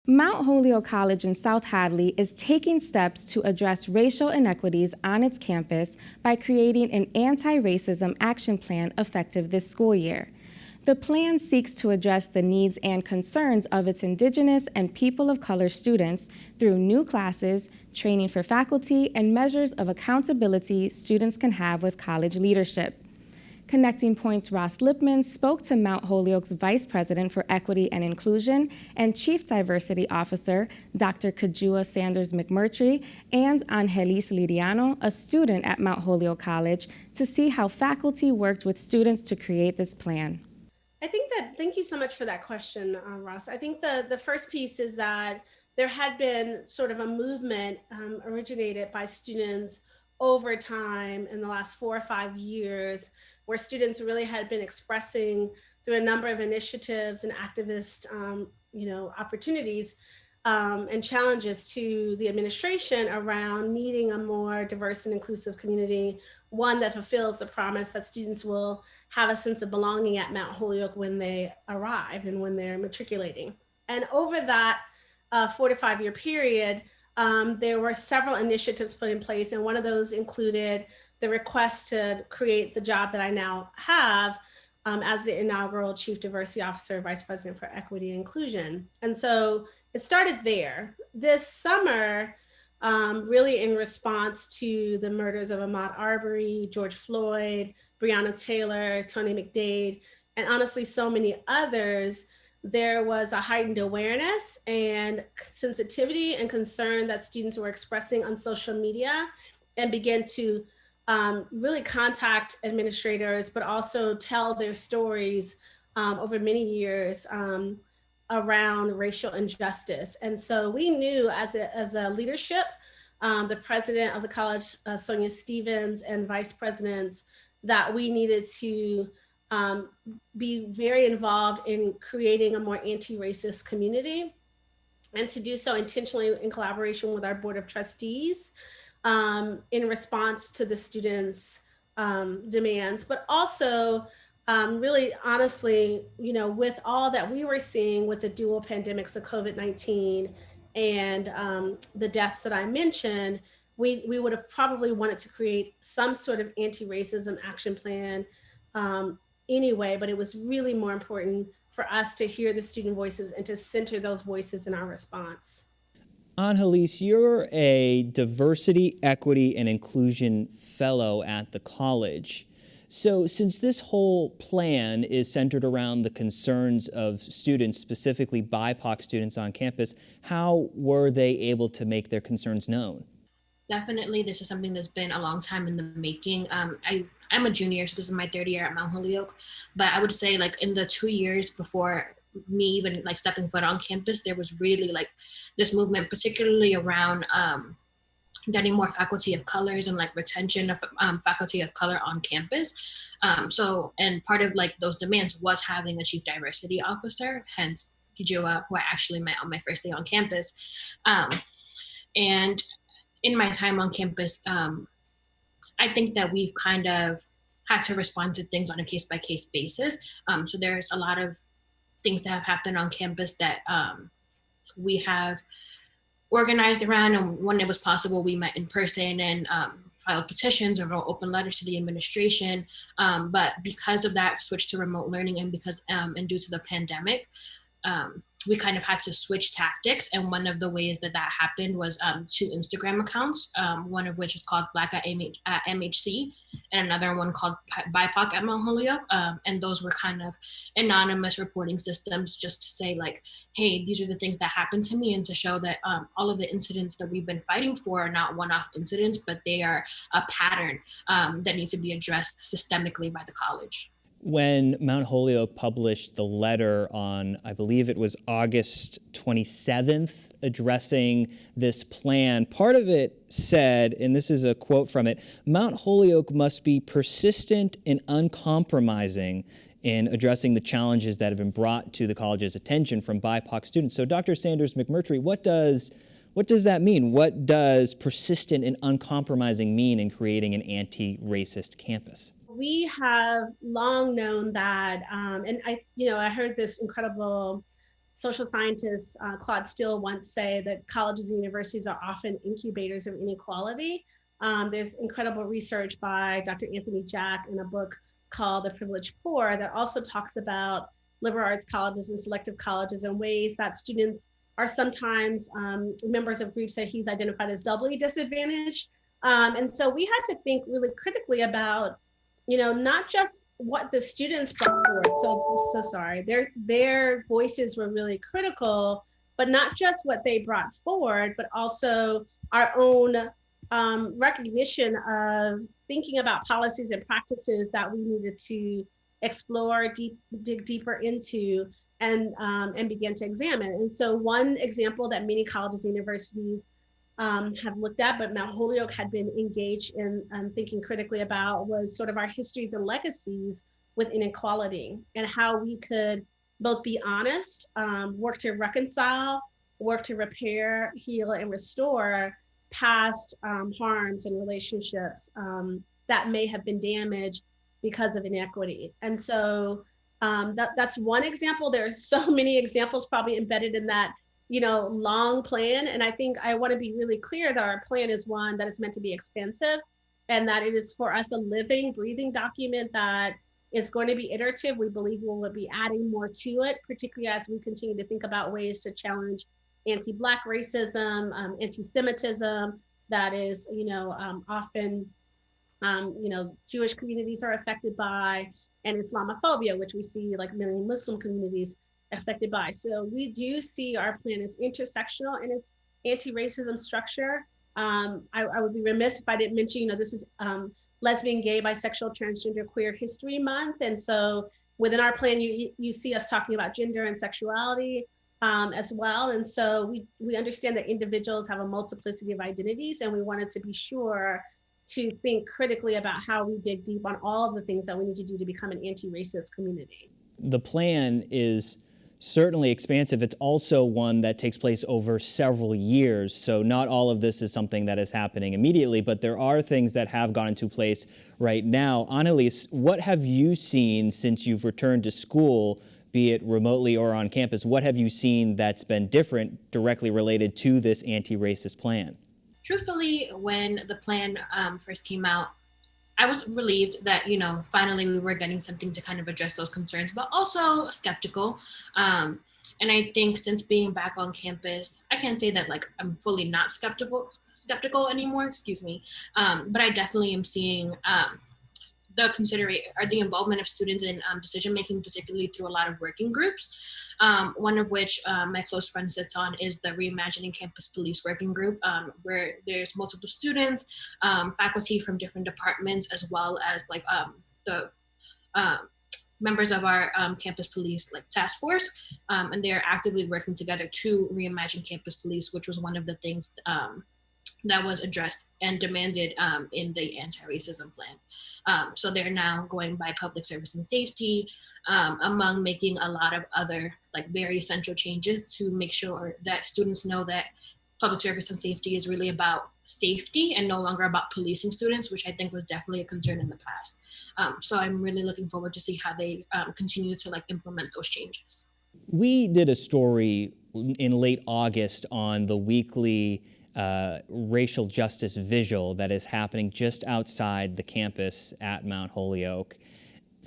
Mount Holyoke College in South Hadley is taking steps to address racial inequities on its campus by creating an anti-racism action plan effective this school year. The plan seeks to address the needs and concerns of its Indigenous and people of color students through new classes, training for faculty, and measures of accountability students can have with college leadership. Connecting Point's Ross Lippman spoke to Mount Holyoke's Vice President for Equity and Inclusion and Chief Diversity Officer, Dr. Kijua Sanders-McMurtry, and Angelis Liriano, a student at Mount Holyoke College, to see how faculty worked with students to create this plan. Thank you so much for that question, Ross. I think the first piece is that there had been sort of a movement originated by students over time in the last 4 or 5 years, where students really had been expressing through a number of initiatives and activist opportunities and challenges to the administration around needing a more diverse and inclusive community, one that fulfills the promise that students will have a sense of belonging at Mount Holyoke when they arrive and when they're matriculating. And over that 4 to 5 year period, there were several initiatives put in place, and one of those included the request to create the job that I now have as the inaugural Chief Diversity Officer, Vice President for Equity and Inclusion. And so it started there. This summer, really in response to the murders of Ahmaud Arbery, George Floyd, Breonna Taylor, Tony McDade, and honestly, so many others, there was a heightened awareness and sensitivity and concern that students were expressing on social media, and began to really contact administrators, but also tell their stories over many years around racial injustice. And so we knew as a leadership, the president of the college, Sonia Stevens, and vice presidents, that we needed to be very involved in creating a more anti-racist community, and to do so intentionally in collaboration with our board of trustees in response to the students' demands, but also really honestly, with all that we were seeing with the dual pandemics of COVID-19 and the deaths that I mentioned, we would have probably wanted to create some sort of anti-racism action plan anyway, but it was really more important for us to hear the student voices and to center those voices in our response. Angelis, you're a diversity, equity, and inclusion fellow at the college. So since this whole plan is centered around the concerns of students, specifically BIPOC students on campus, how were they able to make their concerns known? Definitely, this is something that's been a long time in the making. I'm a junior, so this is my third year at Mount Holyoke. But I would say, like, in the 2 years before me even like stepping foot on campus, there was really like this movement, particularly around getting more faculty of colors and like retention of faculty of color on campus. And part of like those demands was having a chief diversity officer, hence Kijua, who I actually met on my first day on campus. And in my time on campus, I think that we've kind of had to respond to things on a case-by-case basis. So there's a lot of things that have happened on campus that we have organized around, and when it was possible, we met in person and filed petitions or wrote open letters to the administration. But because of that switch to remote learning and because and due to the pandemic, we kind of had to switch tactics. And one of the ways that happened was 2 Instagram accounts, one of which is called Black at MHC, and another one called BIPOC at Mount Holyoke. And those were kind of anonymous reporting systems just to say like, hey, these are the things that happened to me, and to show that all of the incidents that we've been fighting for are not one-off incidents, but they are a pattern that needs to be addressed systemically by the college. When Mount Holyoke published the letter on, I believe it was August 27th, addressing this plan, part of it said, and this is a quote from it, "Mount Holyoke must be persistent and uncompromising in addressing the challenges that have been brought to the college's attention from BIPOC students." So Dr. Sanders-McMurtry, what does that mean? What does persistent and uncompromising mean in creating an anti-racist campus? We have long known that, and I heard this incredible social scientist Claude Steele once say that colleges and universities are often incubators of inequality. There's incredible research by Dr. Anthony Jack in a book called The Privileged Poor that also talks about liberal arts colleges and selective colleges and ways that students are sometimes members of groups that he's identified as doubly disadvantaged. And so we had to think really critically about, not just what the students brought forward. So sorry, their voices were really critical, but not just what they brought forward, but also our own recognition of thinking about policies and practices that we needed to explore, dig deeper into, and begin to examine. And so one example that many colleges and universities have looked at, but Mount Holyoke had been engaged in thinking critically about, was sort of our histories and legacies with inequality and how we could both be honest, work to reconcile, work to repair, heal, and restore past harms and relationships that may have been damaged because of inequity. And so that's one example. There's so many examples probably embedded in that long plan. And I think I want to be really clear that our plan is one that is meant to be expansive, and that it is for us a living, breathing document that is going to be iterative. We believe we will be adding more to it, particularly as we continue to think about ways to challenge anti-Black racism, anti-Semitism that is, often, Jewish communities are affected by, and Islamophobia, which we see like many Muslim communities affected by. So we do see our plan as intersectional in its anti-racism structure. I would be remiss if I didn't mention, this is Lesbian, Gay, Bisexual, Transgender, Queer History Month. And so within our plan, you see us talking about gender and sexuality as well. And so we understand that individuals have a multiplicity of identities, and we wanted to be sure to think critically about how we dig deep on all of the things that we need to do to become an anti-racist community. The plan is certainly expansive. It's also one that takes place over several years. So not all of this is something that is happening immediately, but there are things that have gone into place right now. Angelis, what have you seen since you've returned to school, be it remotely or on campus? What have you seen that's been different directly related to this anti-racist plan? Truthfully, when the plan first came out, I was relieved that, finally we were getting something to kind of address those concerns, but also skeptical. And I think since being back on campus, I can't say that I'm fully not skeptical anymore, but I definitely am seeing the involvement of students in decision-making, particularly through a lot of working groups. One of which my close friend sits on is the Reimagining Campus Police Working Group, where there's multiple students, faculty from different departments, as well as the members of our campus police task force, and they're actively working together to reimagine campus police, which was one of the things that was addressed and demanded in the anti-racism plan. So they're now going by public service and safety, among making a lot of other very essential changes to make sure that students know that public service and safety is really about safety and no longer about policing students, which I think was definitely a concern in the past. So I'm really looking forward to see how they continue to implement those changes. We did a story in late August on the weekly racial justice vigil that is happening just outside the campus at Mount Holyoke.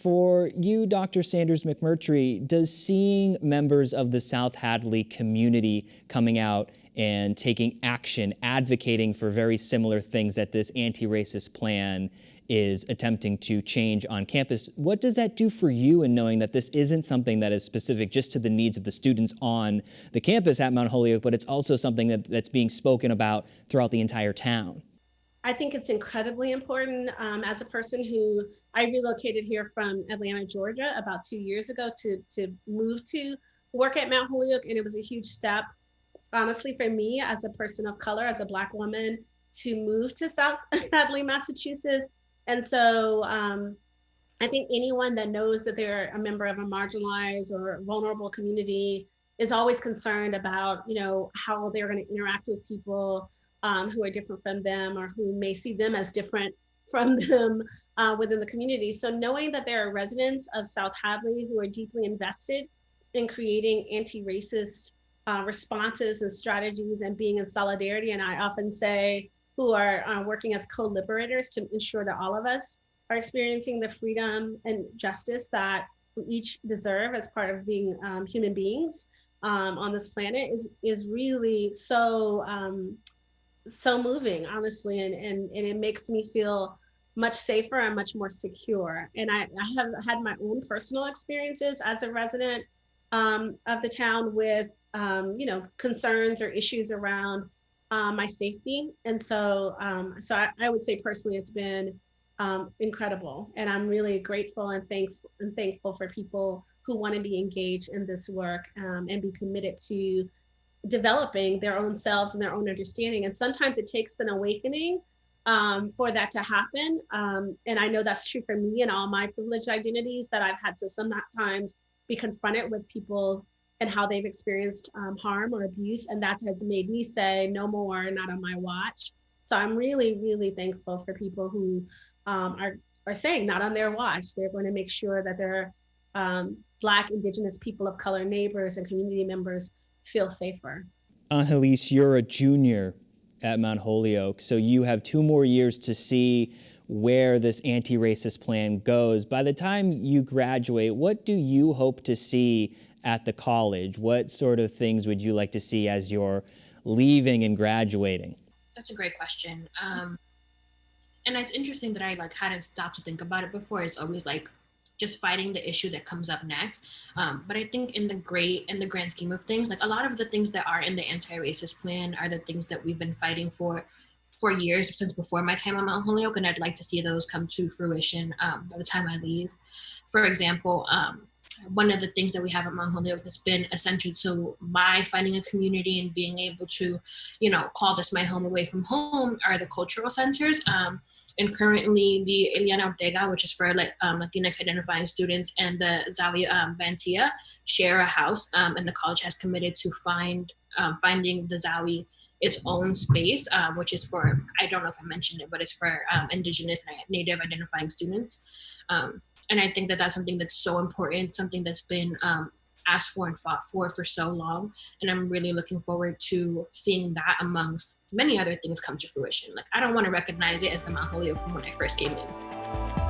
For you, Dr. Sanders-McMurtry, does seeing members of the South Hadley community coming out and taking action, advocating for very similar things that this anti-racist plan is attempting to change on campus, what does that do for you in knowing that this isn't something that is specific just to the needs of the students on the campus at Mount Holyoke, but it's also something that's being spoken about throughout the entire town? I think it's incredibly important. As a person who, I relocated here from Atlanta, Georgia about 2 years ago to move to work at Mount Holyoke, and it was a huge step, honestly, for me as a person of color, as a Black woman, to move to South Hadley, Massachusetts. And so I think anyone that knows that they're a member of a marginalized or vulnerable community is always concerned about, how they're going to interact with people who are different from them or who may see them as different from them within the community. So knowing that there are residents of South Hadley who are deeply invested in creating anti-racist responses and strategies and being in solidarity. And I often say, who are working as co-liberators to ensure that all of us are experiencing the freedom and justice that we each deserve as part of being human beings on this planet is really so moving, honestly, and it makes me feel much safer and much more secure. And I have had my own personal experiences as a resident of the town with concerns or issues around my safety. And so I would say personally, it's been incredible. And I'm really grateful and thankful for people who want to be engaged in this work and be committed to developing their own selves and their own understanding. And sometimes it takes an awakening for that to happen. And I know that's true for me and all my privileged identities, that I've had to sometimes be confronted with people and how they've experienced harm or abuse. And that has made me say, no more, not on my watch. So I'm really, really thankful for people who are saying not on their watch. They're going to make sure that their Black, Indigenous, people of color neighbors and community members feel safer. Angelis, you're a junior at Mount Holyoke, so you have 2 more years to see where this anti-racist plan goes. By the time you graduate, what do you hope to see at the college? What sort of things would you like to see as you're leaving and graduating? That's a great question. And it's interesting that I hadn't stopped to think about it before. It's always just fighting the issue that comes up next. But I think in the grand scheme of things, a lot of the things that are in the anti-racist plan are the things that we've been fighting for years, since before my time at Mount Holyoke, and I'd like to see those come to fruition by the time I leave. For example, one of the things that we have at Mount Holyoke that's been essential to my finding a community and being able to, call this my home away from home are the cultural centers. And currently the Eliana Ortega, which is for Latinx identifying students, and the Zawi Bantia share a house, and the college has committed to finding the Zawi its own space, which is for, I don't know if I mentioned it, but it's for Indigenous and Native identifying students. And I think that that's something that's so important, something that's been asked for and fought for so long. And I'm really looking forward to seeing that amongst many other things come to fruition. I don't want to recognize it as the Mount Holyoke from when I first came in.